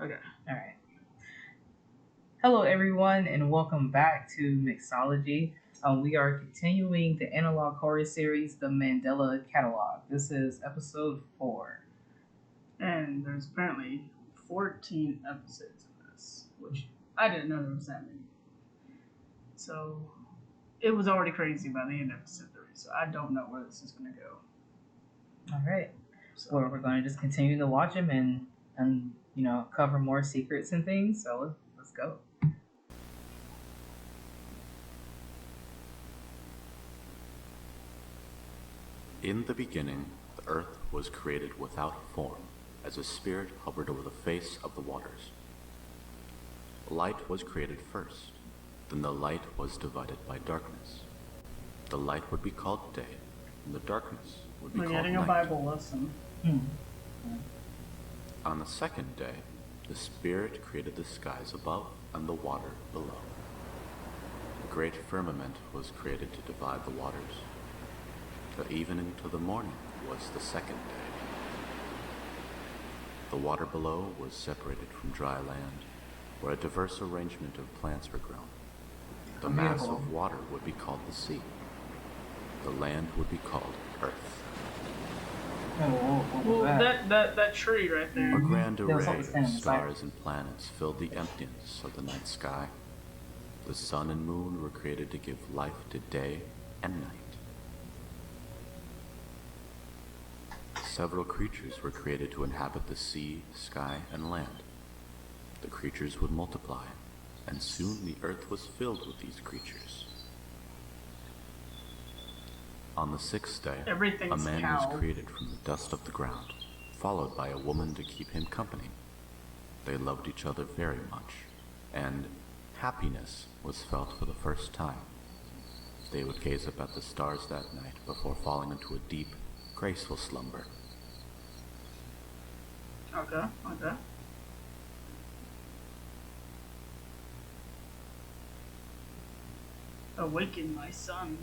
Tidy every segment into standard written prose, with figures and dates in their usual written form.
Okay. All right. Hello, everyone, and welcome back to Mixology. We are continuing the analog horror series, The Mandela Catalog. This is episode 4. And there's apparently 14 episodes of this, which I didn't know there was that many. So it was already crazy by the end of episode 3, so I don't know where this is going to go. All right. So, Well, we're going to just continue to watch them and cover more secrets and things. So let's go. In the beginning, the earth was created without form, as a spirit hovered over the face of the waters. Light was created first, then the light was divided by darkness. The light would be called day, and the darkness would be we're called getting night. a Bible lesson. On the second day, the spirit created the skies above and the water below. A great firmament was created to divide the waters. The evening to the morning was the second day. The water below was separated from dry land, where a diverse arrangement of plants were grown. The mass of water would be called the sea. The land would be called earth. Well, that tree right A there. grand There was array always of standing stars and planets filled the emptiness of the night sky. The sun and moon were created to give life to day and night. Several creatures were created to inhabit the sea, sky, and land. The creatures would multiply, and soon the earth was filled with these creatures. On the sixth day, a Everything's man cow. was created from the dust of the ground, followed by a woman to keep him company. They loved each other very much, and happiness was felt for the first time. They would gaze up at the stars that night before falling into a deep, graceful slumber. Okay. Awaken my son.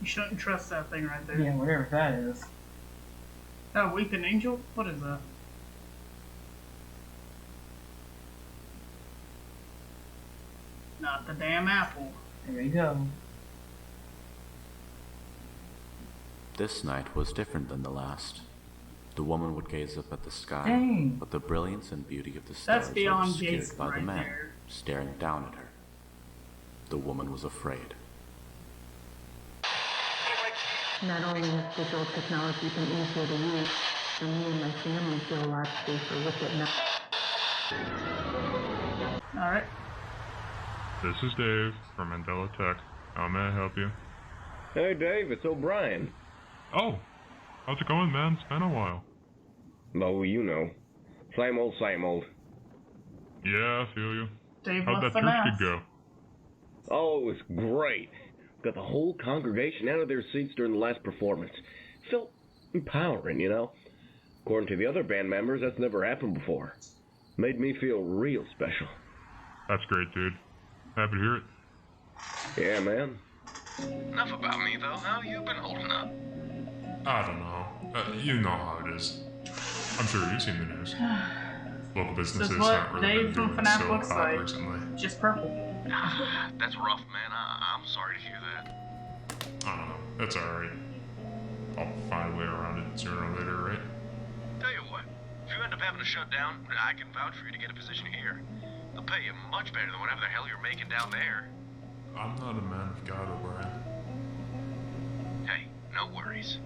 You shouldn't trust that thing right there. Yeah, whatever that is. Oh, weeping angel? What is that? Not the damn apple. There you go. This night was different than the last. The woman would gaze up at the sky, Dang. but the brilliance and beauty of the stars That's were beyond obscured Jason by the right man there. staring down at her. The woman was afraid. Not only has digital technology been easier to use, but me and my family feel a lot safer with it now. Alright. This is Dave from Mandela Cat. How may I help you? Hey Dave, it's O'Brien. Oh, how's it going, man? It's been a while. Oh, you know. Same old, same old. Yeah, I feel you. Dave How'd left that the church math. gig go? Oh, it was great. Got the whole congregation out of their seats during the last performance. Felt empowering, you know? According to the other band members, that's never happened before. Made me feel real special. That's great, dude. Happy to hear it. Yeah, man. Enough about me, though. How you been holding up? I don't know. You know how it is. I'm sure you've seen the news. Local businesses This is what haven't really Dave been from doing FNAF so looks hot like. recently. Just purple. That's rough, man. I'm sorry to hear that. I don't know. That's alright. I'll find a way around it sooner or later, right? Tell you what, if you end up having to shut down, I can vouch for you to get a position here. They'll pay you much better than whatever the hell you're making down there. I'm not a man of God, O'Brien. Hey, no worries.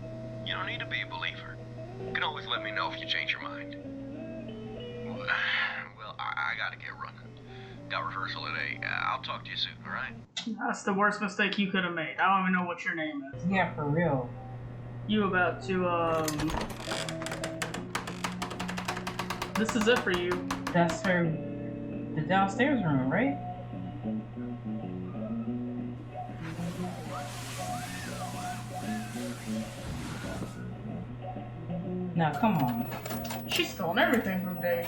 You don't need to be a believer. You can always let me know if you change your mind. Well, I gotta get running. Got rehearsal at 8. I'll talk to you soon, alright? That's the worst mistake you could have made. I don't even know what your name is. Yeah, for real. You about to, This is it for you. That's the downstairs room, right? Now, come on. She's stolen everything from Dave.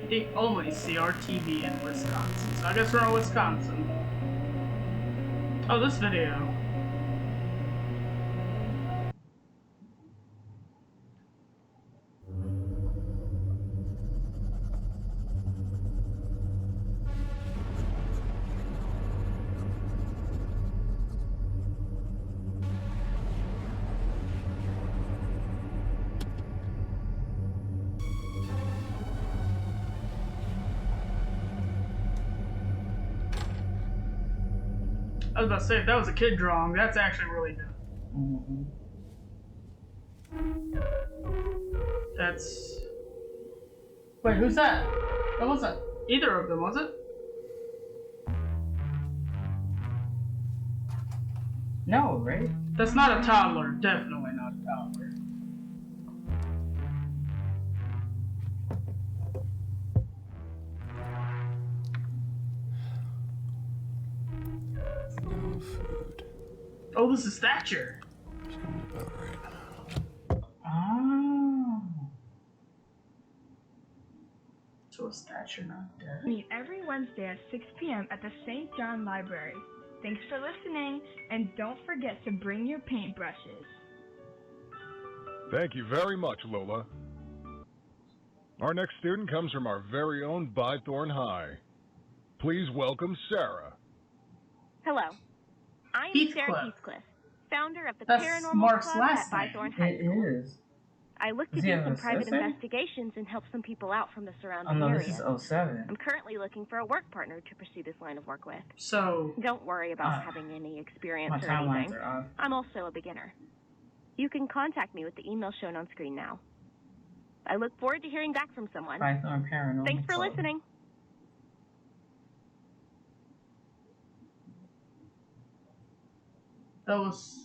The only CRTV in Wisconsin. So I guess we're in Wisconsin. Oh, this video. I was about to say, if that was a kid drawing, that's actually really good. Mm-hmm. That's... Wait, who's that? That wasn't either of them, was it? No, right? That's not a toddler. Definitely not a toddler. No food. Oh, this is Thatcher. Sounds about right. Oh. So is Thatcher not dead? Meet every Wednesday at 6 p.m. at the St. John Library. Thanks for listening, and don't forget to bring your paintbrushes. Thank you very much, Lola. Our next student comes from our very own Bythorn High. Please welcome Sarah. Hello. I'm Heathcliff. Sarah Heathcliff, founder of the That's Paranormal Mark's Club last at name. Bythorn High It School. is. I look to Does he do have some a private sister? investigations and help some people out from the Oh surrounding no, area. this is 07. I'm currently looking for a work partner to pursue this line of work with. So, Don't worry about having any experience My or timelines anything. are off. I'm also a beginner. You can contact me with the email shown on screen now. I look forward to hearing back from someone. Python Paranormal. Thanks for Club. listening. that was...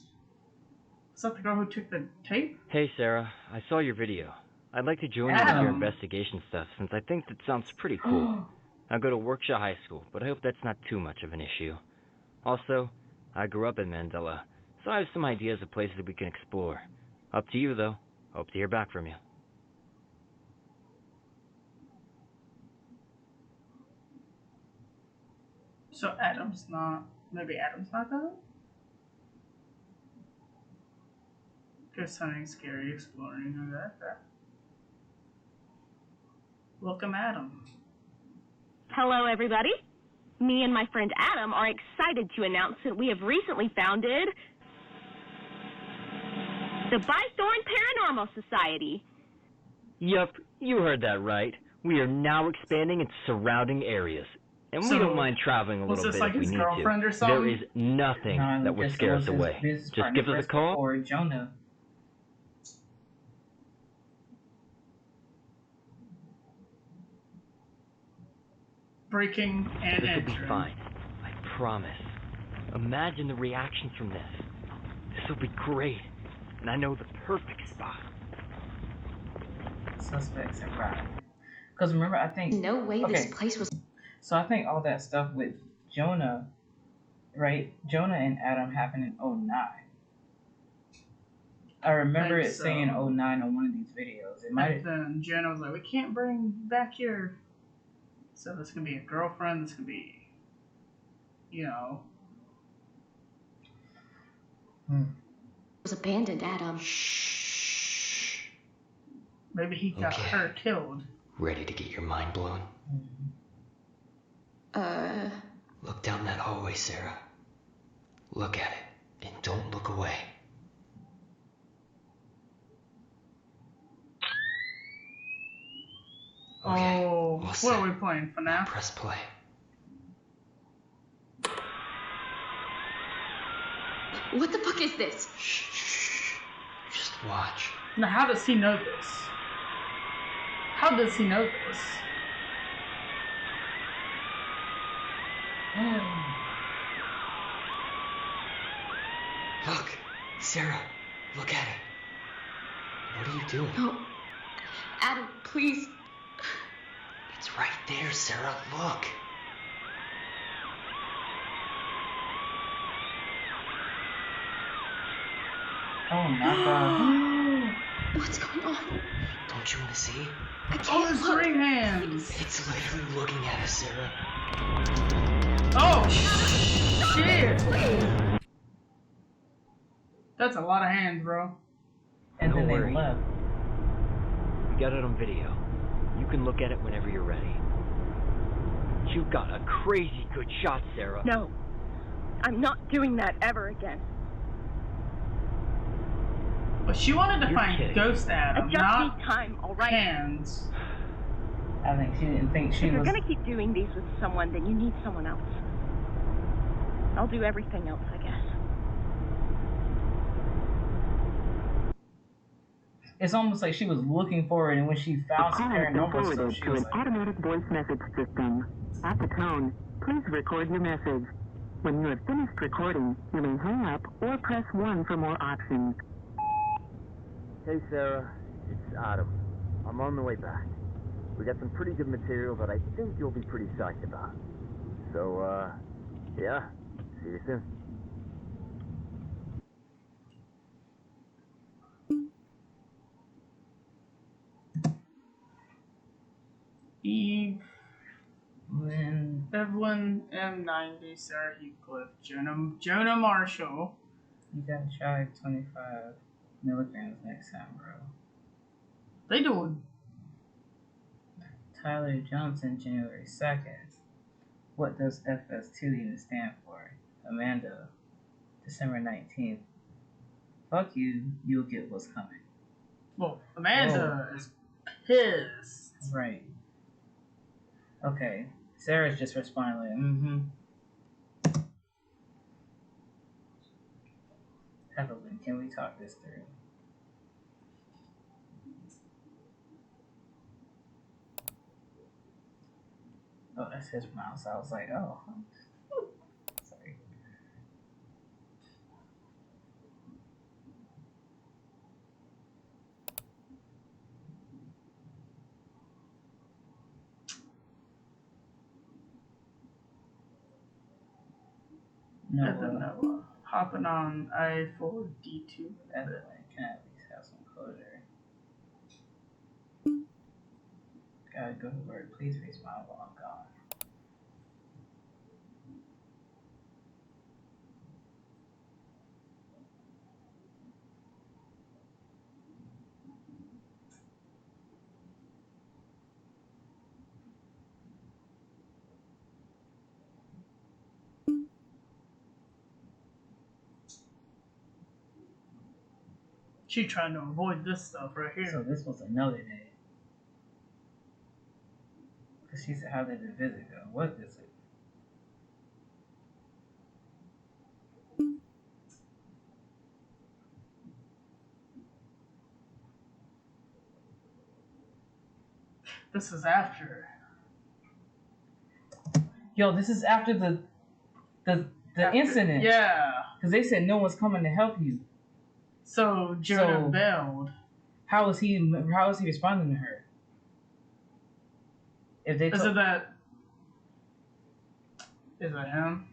Was that the girl who took the tape? Hey Sarah, I saw your video. I'd like to join you with Adam. your investigation stuff since I think that sounds pretty cool. I go to Workshaw High School, but I hope that's not too much of an issue. Also, I grew up in Mandela, so I have some ideas of places we can explore. Up to you though. Hope to hear back from you. So Adam's not... Maybe Adam's not going? There's something scary exploring. Okay. Welcome, Adam. Hello, everybody. Me and my friend Adam are excited to announce that we have recently founded the Bythorn Paranormal Society. Yup, you heard that right. We are now expanding into surrounding areas. And we So, don't mind traveling a was little this bit like if we his need girlfriend to. or something? There is nothing No, that would this scare was us his away. business Just partner give us a first call. Or Jonah. Breaking and This will be entering. fine. I promise. Imagine the reactions from this. This will be great. And I know the perfect spot. Suspects arrived. Because remember, I think... No way okay, this place was... So I think all that stuff with Jonah, right? Jonah and Adam happened in 09. I remember Think it saying so. 09 on one of these videos. It might And then Jenna was like, we can't bring back your... So this could be a girlfriend, this could be... You know... was abandoned, Adam. Maybe he got Okay. her killed. Ready to get your mind blown? Look down that hallway, Sarah. Look at it, and don't look away. Okay, Oh, all what set. are we playing for now? Press play. What the fuck is this? Shh. Just watch. Now, how does he know this? How does he know this? Look, Sarah, look at it. What are you doing? No. Adam, please. It's right there, Sarah. Look. Oh my god. What's going on? Don't you want to see? I can't Oh, there's look. green hands. It's literally looking at us, Sarah. Oh, shit. That's a lot of hands, bro. And then Don't they worry. left. We got it on video. You can look at it whenever you're ready. You got a crazy good shot, Sarah. No. I'm not doing that ever again. But she wanted to You're find kidding. Ghost I Adam, just not need time, alright? hands. I think she didn't think she If you're was. gonna keep doing these with someone, then you need someone else. I'll do everything else, I guess. It's almost like she was looking for it, and when she found some paranormal stuff, she was like, automatic voice message system. At the tone, please record your message. When you have finished recording, you may hang up or press 1 for more options. Hey Sarah, it's Adam. I'm on the way back. We got some pretty good material that I think you'll be pretty psyched about. So, yeah, see you soon. Eve, Lynn. Evelyn, M90, Sarah Heathcliff, Jonah Marshall. You gotta try 25 milligrams next time, bro. They doing Tyler Johnson, January 2nd. What does FS2 even stand for? Amanda, December 19th. Fuck you, you'll get what's coming. Well, Amanda is pissed. Right. Okay, Sarah's just responding like, mm-hmm. Evelyn, can we talk this through? Oh, that's his mouse. I was like, oh. Sorry. Noah. Hopping on I-4D2. Evelyn, can I at least have some closure? Gotta go to work. Please respond while I'm gone. She trying to avoid this stuff right here. So this was another day. Because she said, how did the visit go? What is it? This is after. Yo, this is after the incident. Yeah. Because they said no one's coming to help you. So Jonah bailed. How is he responding to her? If they Is it that? Is it him?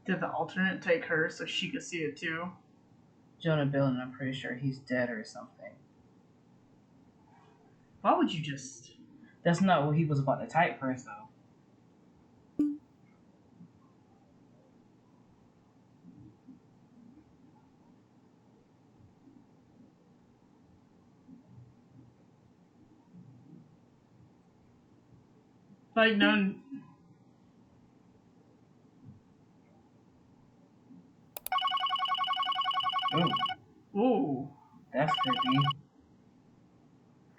Did the alternate take her so she could see it too? Jonah Bill, and I'm pretty sure he's dead or something. Why would you just? That's not what he was about to type first, though. Like no. Ooh. Ooh. That's creepy.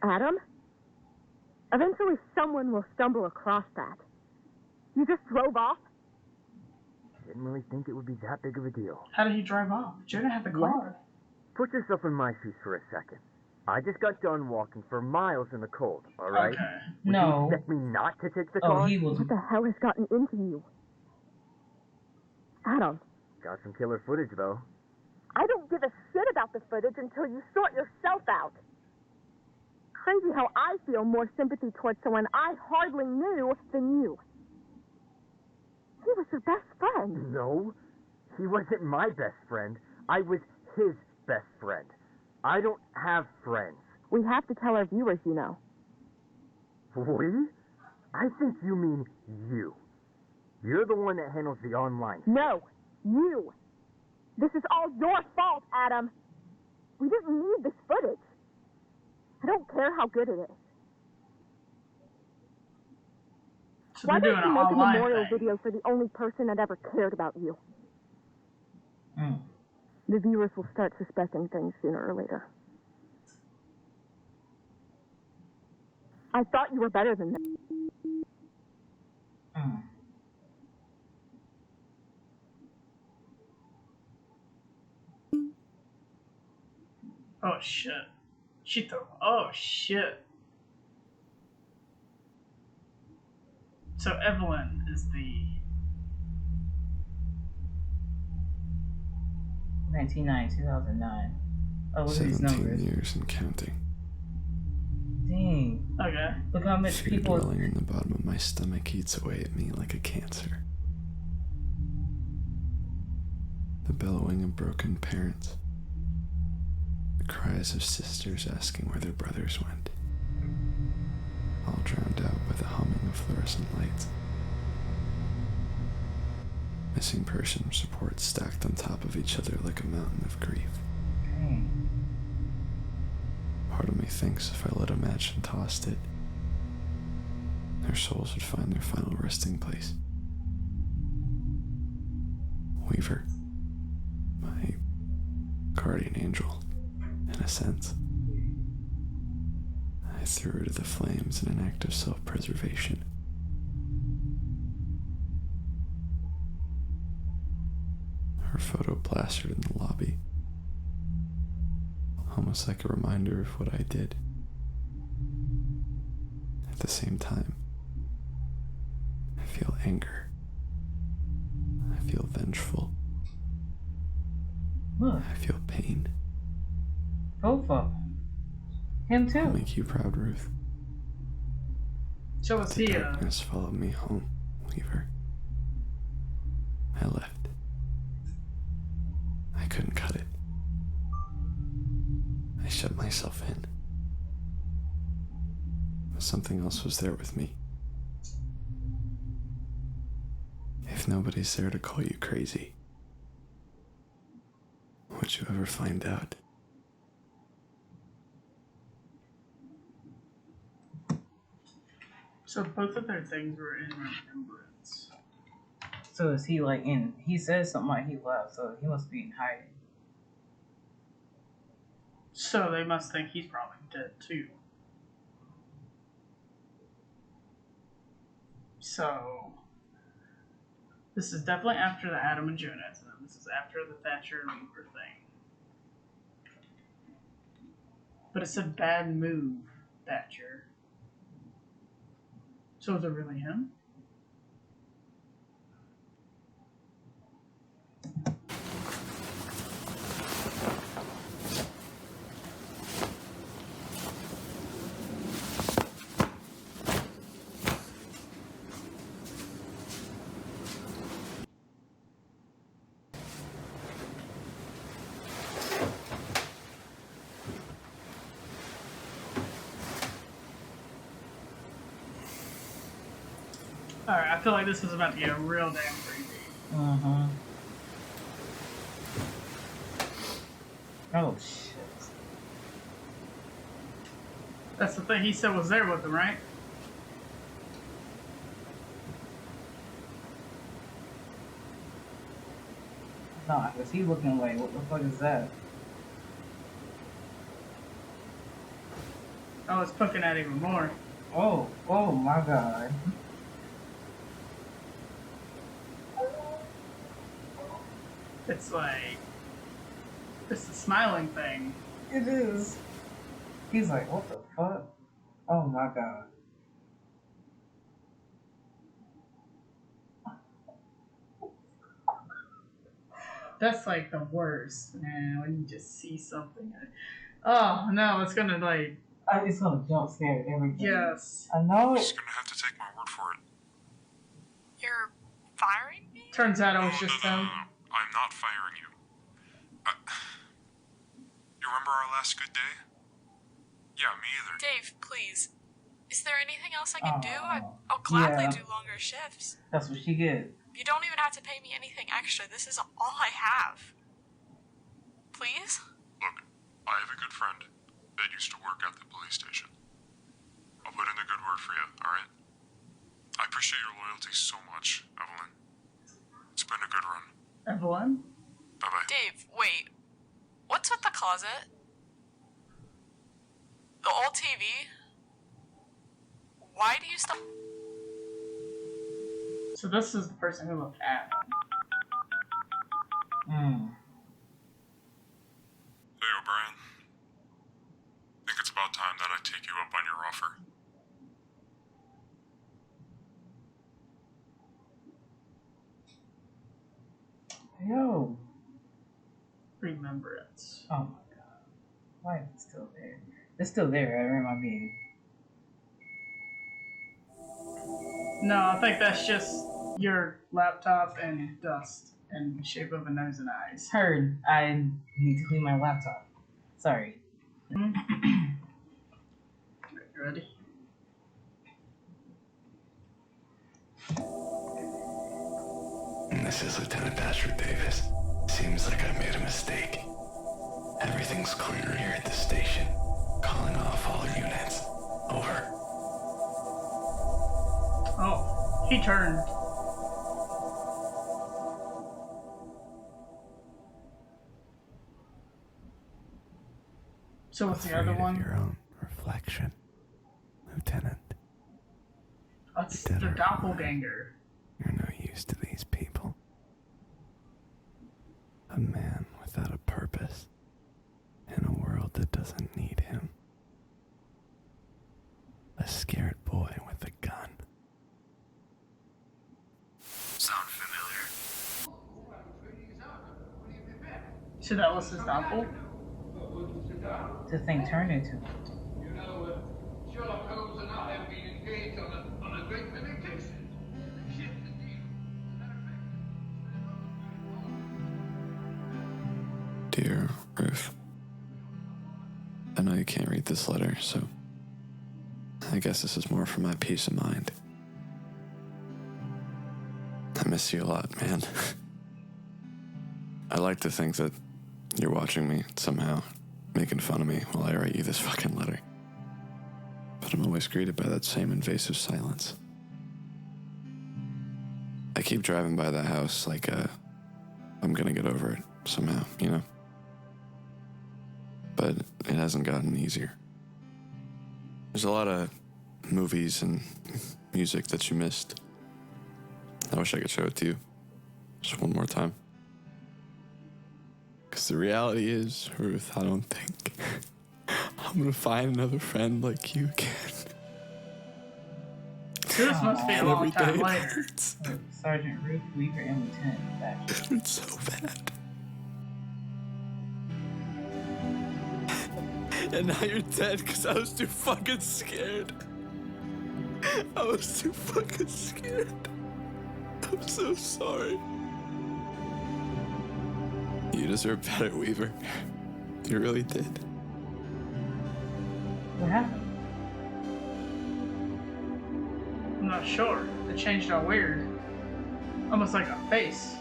Adam? Eventually someone will stumble across that. You just drove off? Didn't really think it would be that big of a deal. How did he drive off? Jonah had the car. Put yourself in my shoes for a second. I just got done walking for miles in the cold, alright? Okay. Would No. you expect me not to take the car? he was. What the hell has gotten into you? Adam, Got some killer footage, though. I don't give a shit about the footage until you sort yourself out. Crazy how I feel more sympathy towards someone I hardly knew than you. He was your best friend. No, He wasn't my best friend. I was his best friend. I don't have friends. We have to tell our viewers, you know. We? I think you mean you. You're the one that handles the online. No, you. This is all your fault, Adam. We didn't need this footage. I don't care how good it is. So Why they're don't doing you an make a online memorial thing. video for the only person that ever cared about you? Mm. The viewers will start suspecting things sooner or later. I thought you were better than that. Mm. Oh shit. She threw. Oh shit. So Evelyn is the 1990, 2009. Oh, look at these 17 numbers. years and counting. Dang. Okay. Look how much Fear people. dwelling in the bottom of my stomach eats away at me like a cancer. The bellowing of broken parents. The cries of sisters asking where their brothers went. All drowned out by the humming of fluorescent lights. Missing persons reports stacked on top of each other like a mountain of grief. Dang. Part of me thinks if I lit a match and tossed it, their souls would find their final resting place. Weaver, my guardian angel, in a sense. I threw her to the flames in an act of self-preservation. Her photo plastered in the lobby, almost like a reminder of what I did. At the same time, I feel anger. I feel vengeful. Look. I feel pain. Both of them. Him too. I'll make you proud, Ruth. So was The he darkness followed me home, Weaver. I left. I couldn't cut it. I shut myself in. But something else was there with me. If nobody's there to call you crazy, would you ever find out? So both of their things were in remembrance. So is he like in? He says something like he left, so he must be in hiding. So they must think he's probably dead too. So this is definitely after the Adam and Jonah incident. This is after the Thatcher and Weaver thing. But it's a bad move, Thatcher. So is it really him? Alright, I feel like this is about to get real damn creepy. Uh-huh. Oh, shit. That's the thing he said was there with him, right? No, because he looking away. What the fuck is that? Oh, it's poking at even more. Oh, oh my god. It's like... It's the smiling thing. It is. He's like, what the fuck? Oh my god. That's like the worst, man, when you just see something. Oh, no, it's gonna like... It's gonna jump scare everything. Yes. I know I'm it. just gonna have to take my word for it. You're firing me? Turns out it was just him. I'm not firing you. You remember our last good day? Yeah, me either. Dave, please. Is there anything else I can do? I'll gladly do longer shifts. That's what she get. You don't even have to pay me anything extra. This is all I have. Please? Look, I have a good friend that used to work at the police station. I'll put in a good word for you, alright? I appreciate your loyalty so much, Evelyn. It's been a good run. Evelyn? Bye-bye. Dave, wait. What's with the closet? The old TV? Why do you still... So this is the person who looked at him. Hey, O'Brien. Think it's about time that I take you up on your offer. Yo. Remembrance. Oh my god. Why is it still there? It's still there, right? Remind me. No, I think that's just your laptop and dust in the shape of a nose and eyes. Heard. I need to clean my laptop. Sorry. You ready? This is Lieutenant Patrick Davis. Seems like I made a mistake. Everything's clear here at the station. Calling off all units. Over. Oh, he turned. So what's the other one? Your own reflection, Lieutenant. That's their doppelganger. You're no use to these people. A man without a purpose in a world that doesn't need him. A scared boy with a gun. Sound familiar? So that was his doppel? The thing turned into. You know, Sherlock Holmes and I have been engaged on a great many cases. Dear Ruth, I know you can't read this letter, so I guess this is more for my peace of mind. I miss you a lot, man. I like to think that you're watching me somehow, making fun of me while I write you this fucking letter. But I'm always greeted by that same invasive silence. I keep driving by the house like, I'm gonna get over it somehow, you know? But it hasn't gotten easier. There's a lot of movies and music that you missed. I wish I could show it to you. Just one more time. Because the reality is, Ruth, I don't think I'm gonna find another friend like you again. This must be a long Every time day later. hurts. Sergeant Ruth Weaver and Lieutenant Thatcher. It hurts so bad. And now you're dead because I was too fucking scared. I was too fucking scared. I'm so sorry. You deserve better, Weaver. You really did. What happened? I'm not sure. It changed all weird. Almost like a face.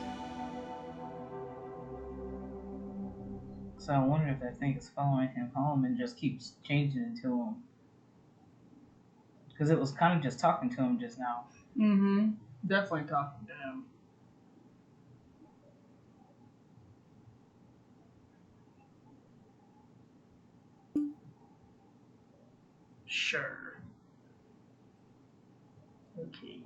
So I wonder if that thing is following him home and just keeps changing it to him. Because it was kind of just talking to him just now. Mm-hmm. Definitely talking to him. Sure. Okay.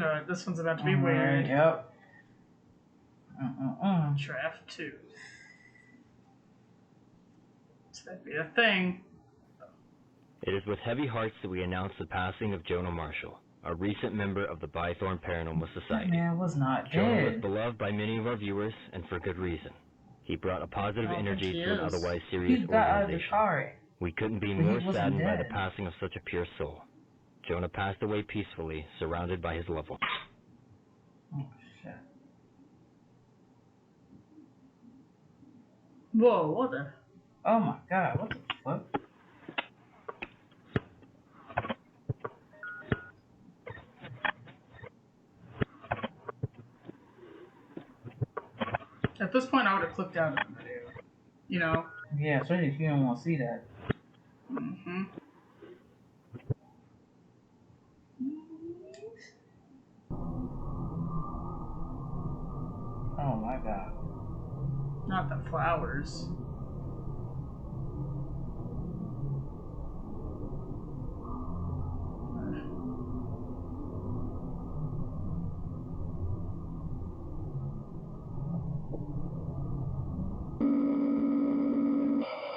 No, this one's about to be weird. Yep. Draft 2. This might be a thing. It is with heavy hearts that we announce the passing of Jonah Marshall, a recent member of the Bythorn Paranormal Society. That man was not Jonah was dead. beloved by many of our viewers, and for good reason. He brought a positive energy to an otherwise He serious got out of the organization. car. We couldn't be But he more wasn't saddened by the dead. passing of such a pure soul. Jonah passed away peacefully, surrounded by his loved ones. Oh, shit. Whoa, what the? Oh my god, what the fuck? At this point, I would have clicked out of the video. You know? Yeah, especially if you don't want to see that. Mm-hmm. Oh my god. Not the flowers.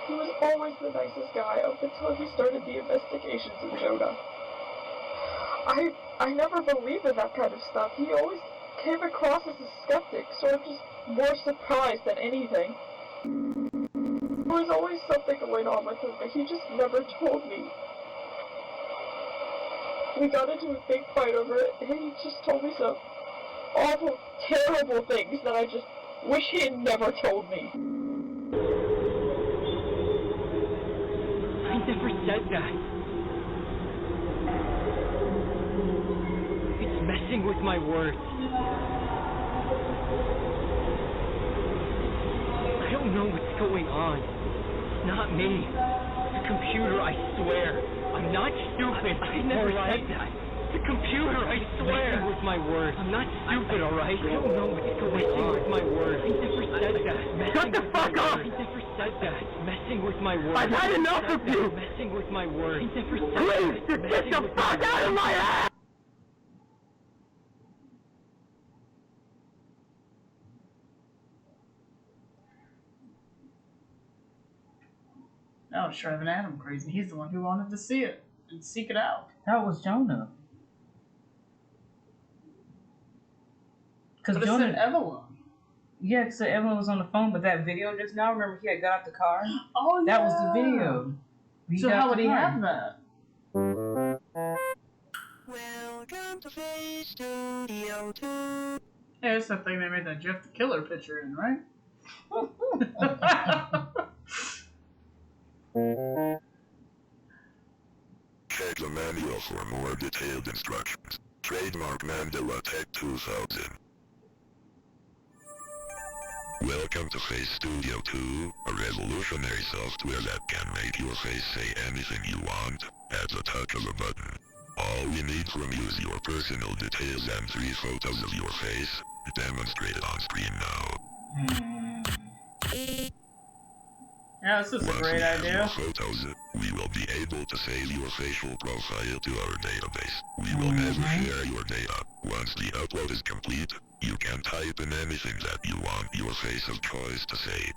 He was always the nicest guy up until he started the investigations of Jonah. I never believed in that kind of stuff. He always came across as a skeptic, sort of just more surprised than anything. There was always something going on with him, but he just never told me. We got into a big fight over it, and he just told me some awful, terrible things that I just wish he had never told me. I never said that. It's messing with my words. I don't know what's going on. It's not me. The computer, I swear. I'm not stupid. I never said that. The computer, I swear. Messing with my words. I'm not stupid, alright? I don't know what's going on. Messing with my words. I never said that. Shut the fuck up! I never said that. Messing with my words. I've had enough of you! Messing with my words. I never said Please, that. just get the fuck out of my ass! That was driving Adam crazy. He's the one who wanted to see it and seek it out. That was Jonah. Because But it Jonah. said Evelyn. Yeah, because Evelyn was on the phone, but that video just now, remember he had got out the car? Oh, That yeah. was the video. So how would he have that? Welcome to Face Studio 2. Yeah, it's that thing they made that Jeff the Killer picture in, right? Check the manual for more detailed instructions. Trademark Mandela Cat 2000. Welcome to Face Studio 2, a revolutionary software that can make your face say anything you want at the touch of a button. All we need from you is your personal details and 3 photos of your face, demonstrated on screen now. Yeah, this is a Once great we have idea. your photos, we will be able to save your facial profile to our database. We will never share your data. Once the upload is complete, you can type in anything that you want your face of choice to say.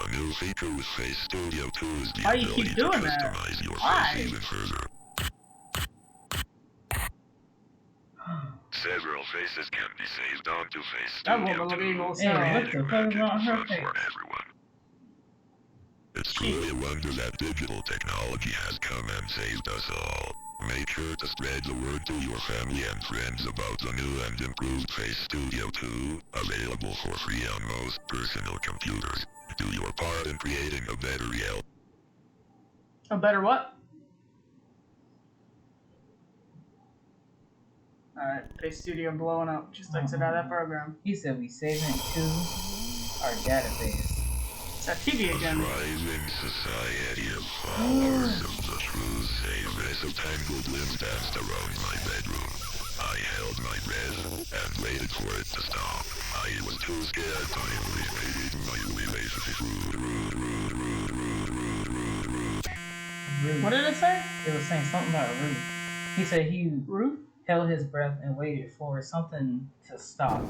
A new feature with Face Studio 2 is the Why you ability keep to doing that? customize your Why? face even further. Several faces can be saved onto Face That Studio woman look 2. evil. Hey, what the fuck is wrong with her Fun face? for everyone. It's truly a wonder that digital technology has come and saved us all. Make sure to spread the word to your family and friends about the new and improved Face Studio 2, available for free on most personal computers. Do your part in creating a better reality. A better what? Alright, Face Studio blowing up. Just exit out of that program. He said we saving it to our database. It's that TV again. Thriving society of followers of the true savers of tangled limbs danced around my bedroom. I held my breath and waited for it to stop. I was too scared to invade my relationship. Rude. What did it say? It was saying something about Ruth. He said he... Ruth? held his breath and waited for something to stop.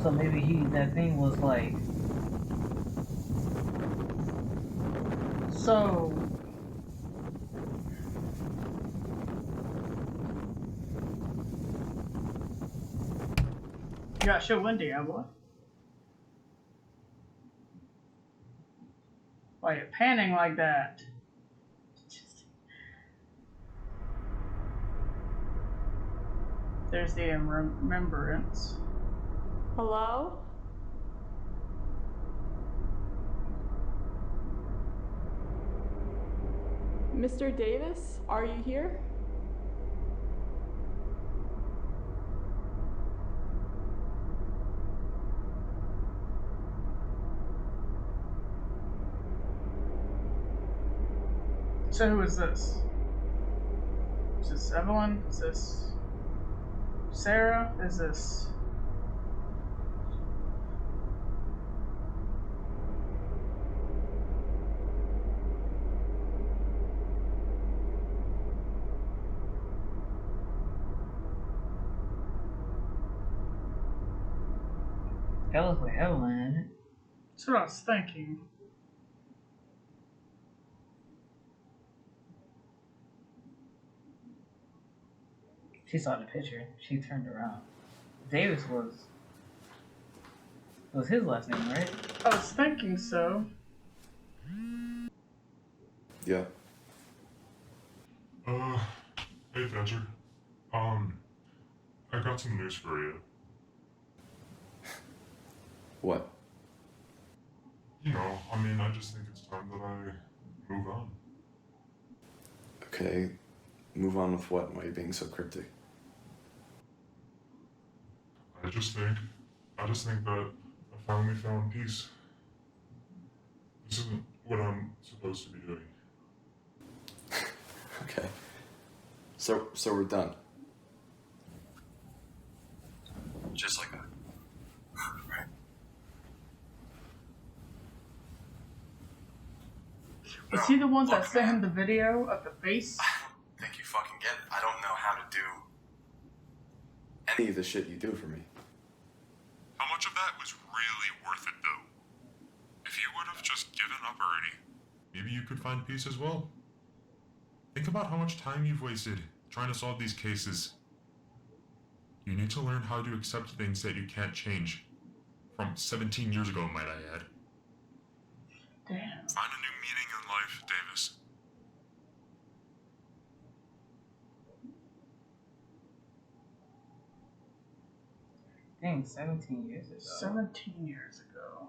So maybe that thing was like... So... You got shit windy, huh, boy? Why you panning like that? There's the remembrance. Hello? Mr. Davis, are you here? So who is this? Is this Evelyn? Is this Sarah? Is this... That looks like Evelyn. That's what I was thinking. She saw the picture. She turned around. Davis was his last name, right? I was thinking so. Yeah. Hey Thatcher. I got some news for you. What? You know, I mean, I just think it's time that I move on. Okay, move on with what? Why are you being so cryptic? I just think that I finally found peace. This isn't what I'm supposed to be doing. Okay. So we're done. Just like that. Right. Was he the one that sent him the video of the face? I don't think you fucking get it. I don't know how to do any of the shit you do for me. How much of that was really worth it, though? If you would have just given up already, maybe you could find peace as well. Think about how much time you've wasted trying to solve these cases. You need to learn how to accept things that you can't change. From 17 years ago, might I add. Damn. Find a new meaning in life, Davis. Dang, 17 years ago. 17 years ago.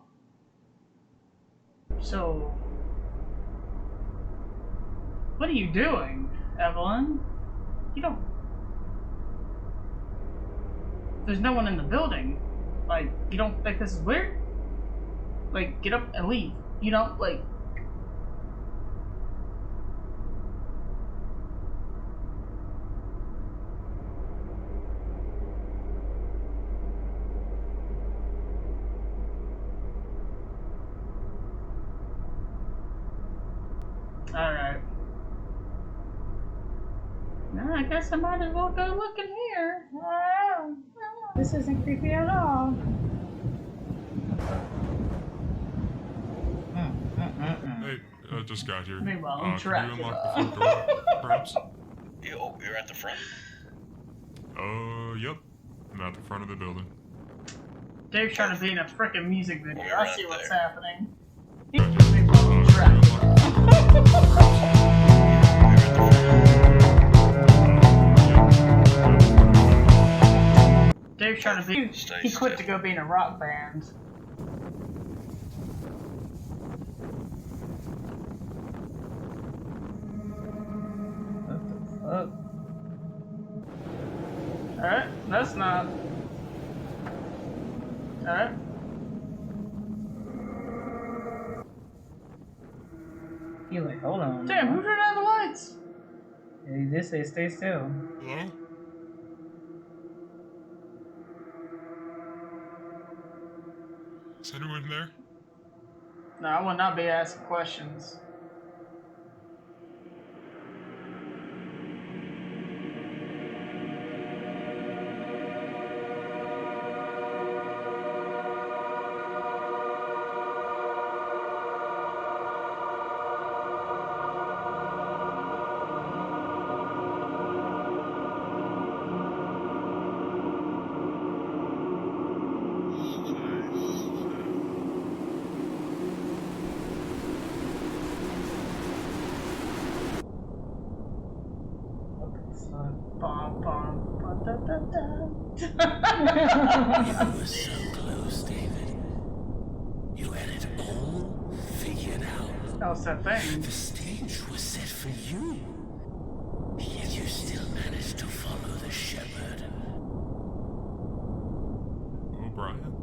So... What are you doing, Evelyn? You don't... There's no one in the building. Like, you don't think this is weird? Like, get up and leave. You know, like... Alright. Now I guess I might as well go look in here. This isn't creepy at all. Hey, just got here. Meanwhile, I'm can you unlock Dracula. the front door, perhaps? You're at the front? Yep. I'm at the front of the building. Dave's trying to be in a freaking music video. We're I right see what's there. happening. Meanwhile, I'm Dracula. Dave's trying to be. He quit to go be in a rock band. What the fuck? Alright, that's not. Alright. He like, hold on. Damn, who turned out the lights? Yeah, he did say stay still. Hello? Is anyone there? No, I will not be asking questions. Bum, bum, ba, da, da, You were so close, David. You had it all figured out. That was that thing. The stage was set for you. Yet you still managed to follow the shepherd. O'Brien?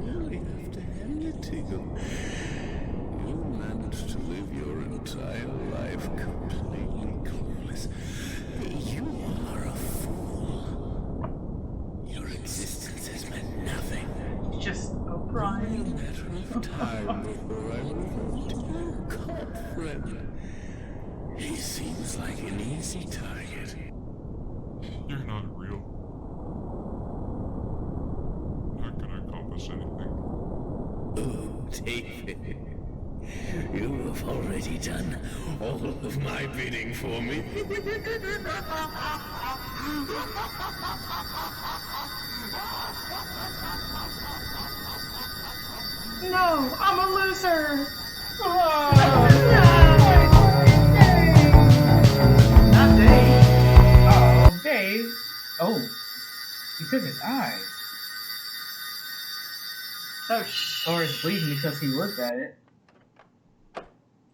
Really have to hand it to you. You managed to live your entire life completely clueless. You are a fool. Your existence has meant nothing. Just O'Brien. A matter of time before I revert to your cop friend. He seems like an easy target. You're not real. Not gonna accomplish anything. Oh, David. You have already done all of my bidding for me. No, I'm a loser. Not Dave. Oh, Dave. Oh, he took his eyes. Oh, shh. Or it's bleeding because he looked at it.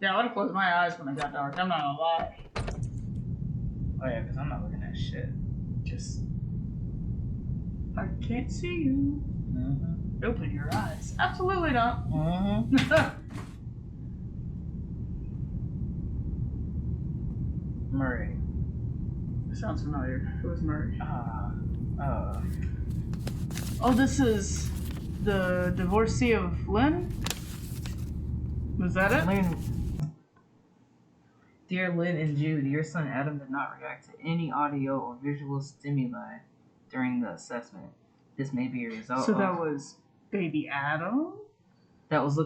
Yeah, I would have closed my eyes when it got dark. I'm not gonna lie. Oh yeah, because I'm not looking at shit. Just, I can't see you. Mm-hmm. Open your eyes. Absolutely not. Mm-hmm. Murray. Sounds familiar. Who is Murray? Oh, this is the divorcee of Lynn? Was that it? Lynn. Dear Lynn and Jude, your son Adam did not react to any audio or visual stimuli during the assessment. This may be a result So of... that was baby Adam? That was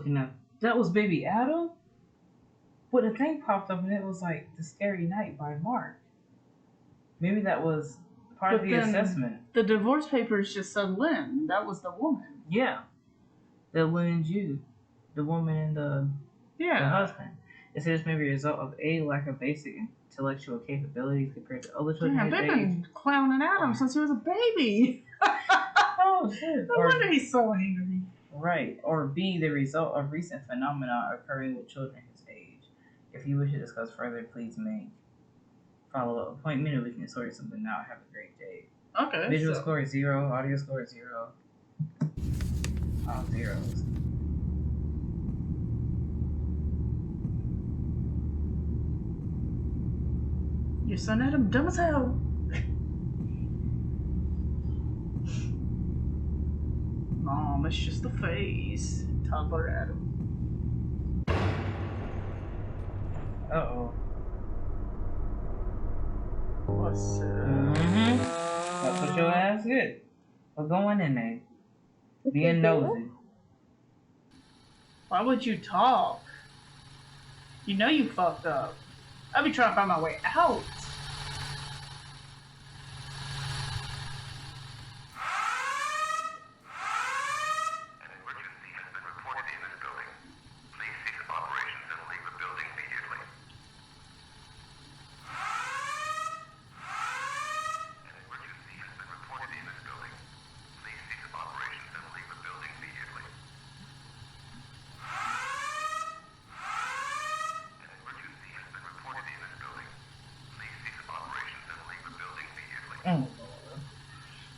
baby Adam? But a thing popped up and it was like The Scary Night by Mark. Maybe that was part of the assessment. The divorce papers just said Lynn. That was the woman. Yeah. The Lynn and Jude. The woman and the husband. It says this may be a result of a lack of basic intellectual capabilities compared to other children. Damn, they've been clowning Adam since he was a baby. Oh, shit. No wonder he's so angry. Right. Or B, the result of recent phenomena occurring with children his age. If you wish to discuss further, please make follow-up appointment and we can sort something out. Have a great day. Okay. Visual score is 0. Audio score is 0. All zeros. Your son Adam, dumb as hell. Mom, it's just the face. Toddler Adam. Uh-oh. What's That's what your ass did. We're going in there. Being nosy. Why would you talk? You know you fucked up. I'll be trying to find my way out.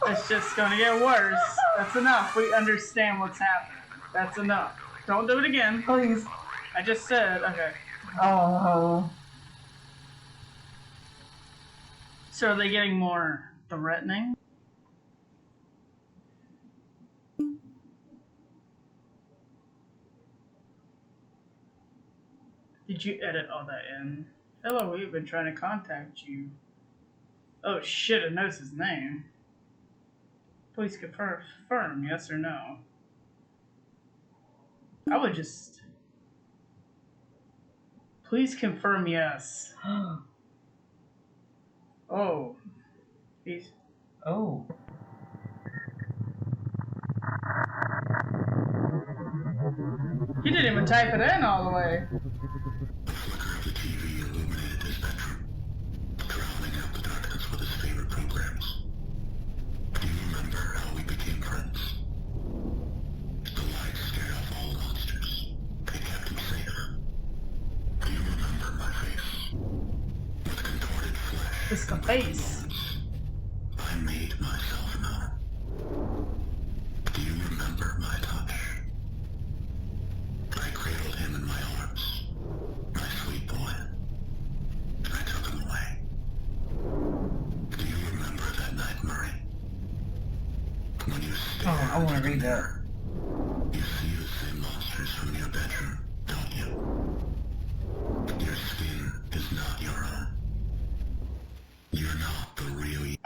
It's just gonna get worse. That's enough. We understand what's happening. That's enough. Don't do it again. Please. I just said, okay. Oh. So are they getting more threatening? Did you edit all that in? Hello, we've been trying to contact you. Oh shit, it knows his name. Please confirm, yes or no. I would just... Please confirm yes. Oh. He's... Oh. He didn't even type it in all the way. The TV illuminated the spectrum, drowning out the Just a face. I made myself known. Do you remember my touch? I cradled him in my arms. My sweet boy. I took him away. Do you remember that night, Murray? When you stare I want to read that. you see the same monsters from your bedroom, don't you? Your skin is not your own. You're not the real you.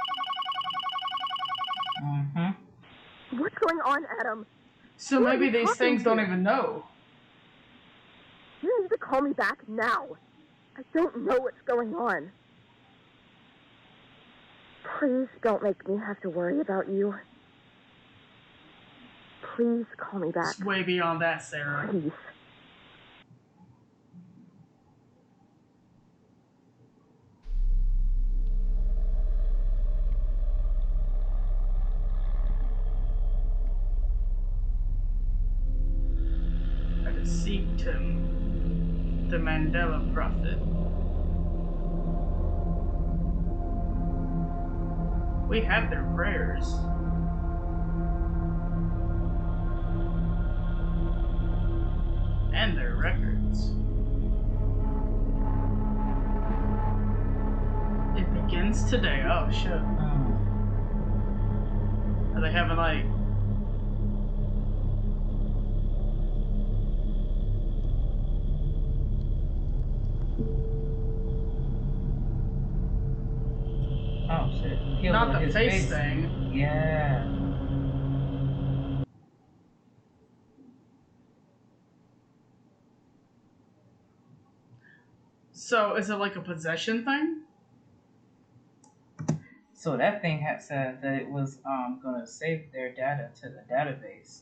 What's going on, Adam? So Who are maybe you these talking things don't to? even know. You need to call me back now. I don't know what's going on. Please don't make me have to worry about you. Please call me back. It's way beyond that, Sarah. Please. I deceived him. The Mandela Prophet. We have their prayers. And their records. It begins today. Oh shit. Are they having like Oh shit. He'll not look the his face thing? Yeah. So is it like a possession thing? So that thing had said that it was gonna save their data to the database.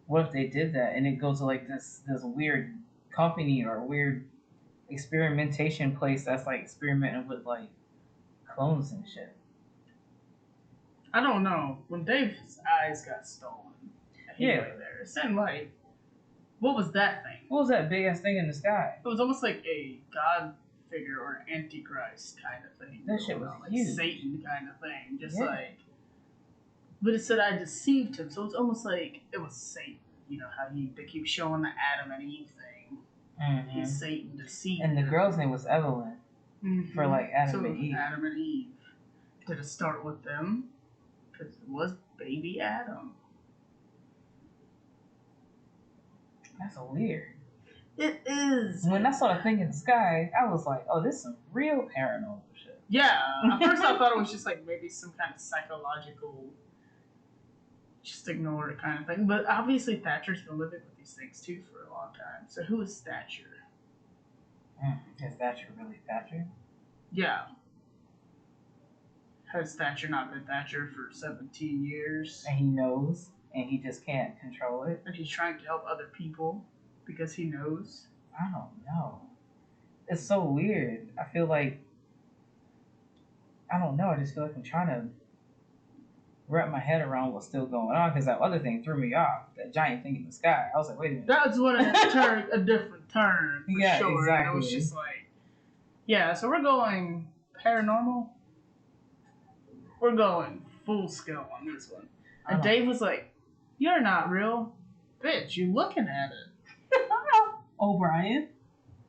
What if they did that and it goes to like this weird company or weird experimentation place that's like experimenting with like clones and shit? I don't know. When Dave's eyes got stolen, he Yeah. lay there. It seemed like, what was that thing? What was that big ass thing in the sky? It was almost like a god figure or an antichrist kind of thing. That shit was like huge. Satan kind of thing. Just Yeah. like, but it said I deceived him, so it's almost like it was Satan. You know how they keep showing the Adam and Eve thing. Mhm. He's Satan deceived. And the them. girl's name was Evelyn for like Adam So and Eve. Adam and Eve. Did it start with them? Because it was baby Adam. That's weird. It is. When I saw the thing in the sky, I was like, oh, this is some real paranormal shit. Yeah. At first I thought it was just like maybe some kind of psychological, just ignore it kind of thing. But obviously Thatcher's been living with these things too for a long time. So who is Thatcher? Is Thatcher really Thatcher? Yeah. Has Thatcher not been Thatcher for 17 years? And he knows, and he just can't control it. And he's trying to help other people because he knows. I don't know. It's so weird. I feel like, I don't know. I just feel like I'm trying to wrap my head around what's still going on because that other thing threw me off. That giant thing in the sky. I was like, wait a minute. That's when it turned a different turn. For Yeah, sure. exactly. And it was just like, yeah. So we're going paranormal. We're going full scale on this one. And Dave was like, "You're not real, bitch. You looking at it." O'Brien.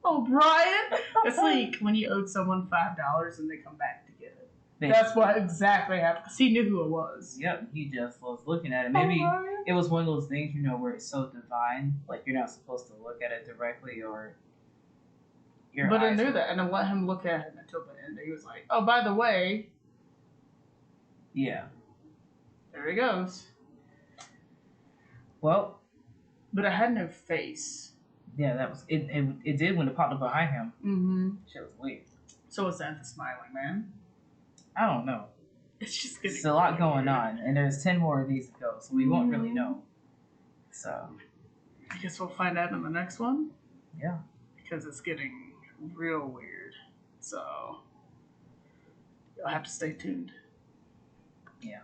O'Brien. It's like when you owed someone $5 and they come back to get it. Bitch. That's what exactly happened. Because he knew who it was. Yep, he just was looking at it. Maybe O'Brien. it was one of those things, where it's so divine, like you're not supposed to look at it directly, or your But I eyes knew are- that, and I let him look at it until the end. He was like, "Oh, by the way." Yeah. There he goes. Well. But I had no face. Yeah, that was it. It did when it popped up behind him. Mm-hmm. Shit was weird. So is that the smiling man? I don't know. It's just getting It's a lot going on, and there's 10 more of these to go, so we won't really know. So. I guess we'll find out in the next one. Yeah. Because it's getting real weird. So you'll have to stay tuned. Yeah.